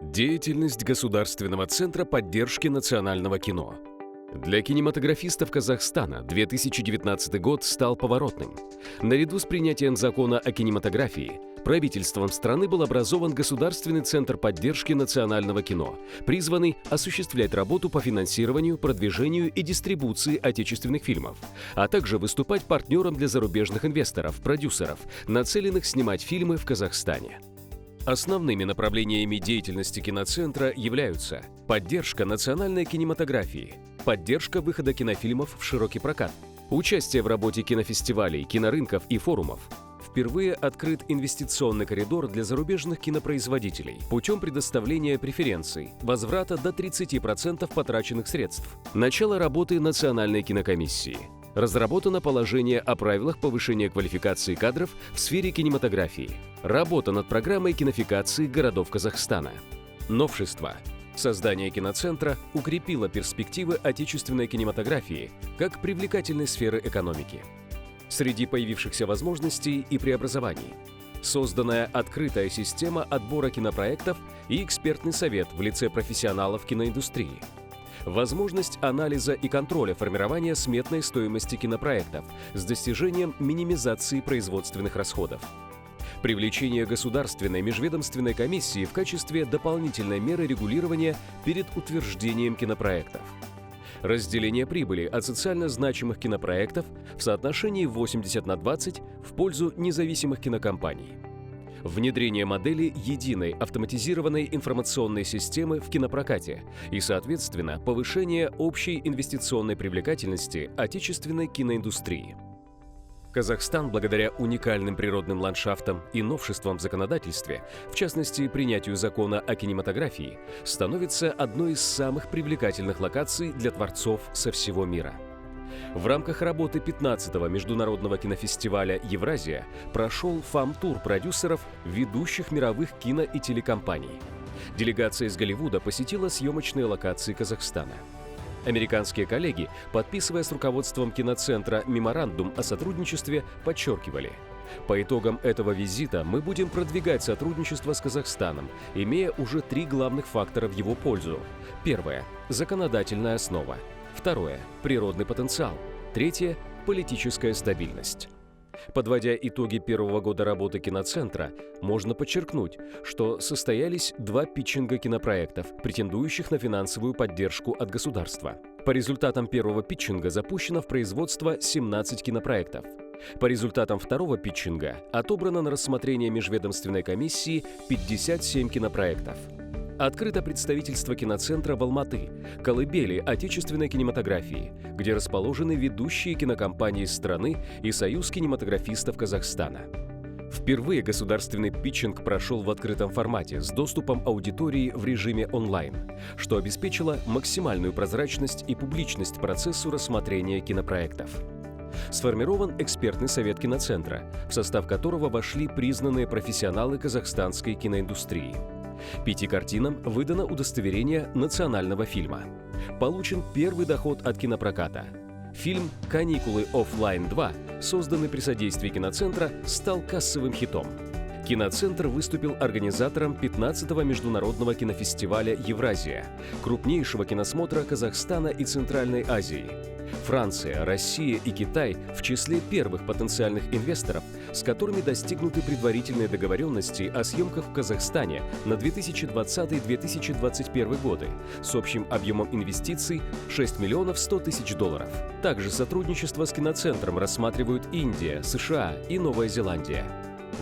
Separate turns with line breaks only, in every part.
Деятельность Государственного центра поддержки национального кино. Для кинематографистов Казахстана 2019 год стал поворотным. Наряду с принятием закона о кинематографии, правительством страны был образован Государственный центр поддержки национального кино, призванный осуществлять работу по финансированию, продвижению и дистрибуции отечественных фильмов, а также выступать партнером для зарубежных инвесторов, продюсеров, нацеленных снимать фильмы в Казахстане. Основными направлениями деятельности киноцентра являются поддержка национальной кинематографии, поддержка выхода кинофильмов в широкий прокат, участие в работе кинофестивалей, кинорынков и форумов. Впервые открыт инвестиционный коридор для зарубежных кинопроизводителей путем предоставления преференций, возврата до 30% потраченных средств, начало работы Национальной кинокомиссии. Разработано положение о правилах повышения квалификации кадров в сфере кинематографии. Работа над программой кинофикации городов Казахстана. Новшество. Создание киноцентра укрепило перспективы отечественной кинематографии как привлекательной сферы экономики. Среди появившихся возможностей и преобразований созданная открытая система отбора кинопроектов и экспертный совет в лице профессионалов киноиндустрии. Возможность анализа и контроля формирования сметной стоимости кинопроектов с достижением минимизации производственных расходов. Привлечение Государственной межведомственной комиссии в качестве дополнительной меры регулирования перед утверждением кинопроектов. Разделение прибыли от социально значимых кинопроектов в соотношении 80/20 в пользу независимых кинокомпаний. Внедрение модели единой автоматизированной информационной системы в кинопрокате и, соответственно, повышение общей инвестиционной привлекательности отечественной киноиндустрии. Казахстан, благодаря уникальным природным ландшафтам и новшествам в законодательстве, в частности, принятию закона о кинематографии, становится одной из самых привлекательных локаций для творцов со всего мира. В рамках работы 15-го международного кинофестиваля «Евразия» прошел фам-тур продюсеров ведущих мировых кино- и телекомпаний. Делегация из Голливуда посетила съемочные локации Казахстана. Американские коллеги, подписывая с руководством киноцентра меморандум о сотрудничестве, подчеркивали: по итогам этого визита мы будем продвигать сотрудничество с Казахстаном, имея уже 3 главных фактора в его пользу. Первое – законодательная основа. Второе – природный потенциал. Третье – политическая стабильность. Подводя итоги первого года работы киноцентра, можно подчеркнуть, что состоялись 2 питчинга кинопроектов, претендующих на финансовую поддержку от государства. По результатам первого питчинга запущено в производство 17 кинопроектов. По результатам второго питчинга отобрано на рассмотрение межведомственной комиссии 57 кинопроектов. Открыто представительство киноцентра в Алматы, колыбели отечественной кинематографии, где расположены ведущие кинокомпании страны и Союз кинематографистов Казахстана. Впервые государственный питчинг прошел в открытом формате с доступом аудитории в режиме онлайн, что обеспечило максимальную прозрачность и публичность процессу рассмотрения кинопроектов. Сформирован экспертный совет киноцентра, в состав которого вошли признанные профессионалы казахстанской киноиндустрии. 5 картинам выдано удостоверение национального фильма. Получен первый доход от кинопроката. Фильм «Каникулы оффлайн 2», созданный при содействии киноцентра, стал кассовым хитом. Киноцентр выступил организатором 15-го международного кинофестиваля «Евразия», крупнейшего киносмотра Казахстана и Центральной Азии. Франция, Россия и Китай в числе первых потенциальных инвесторов, с которыми достигнуты предварительные договоренности о съемках в Казахстане на 2020-2021 годы с общим объемом инвестиций $6 100 000. Также сотрудничество с киноцентром рассматривают Индия, США и Новая Зеландия.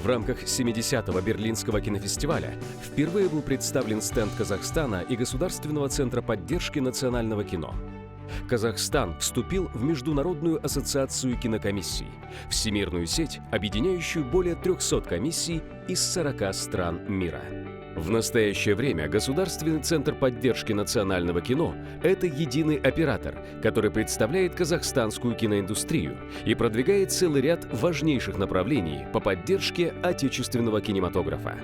В рамках 70-го Берлинского кинофестиваля впервые был представлен стенд Казахстана и Государственного центра поддержки национального кино. Казахстан вступил в Международную ассоциацию кинокомиссий, всемирную сеть, объединяющую более 300 комиссий из 40 стран мира. В настоящее время Государственный центр поддержки национального кино – это единый оператор, который представляет казахстанскую киноиндустрию и продвигает целый ряд важнейших направлений по поддержке отечественного кинематографа.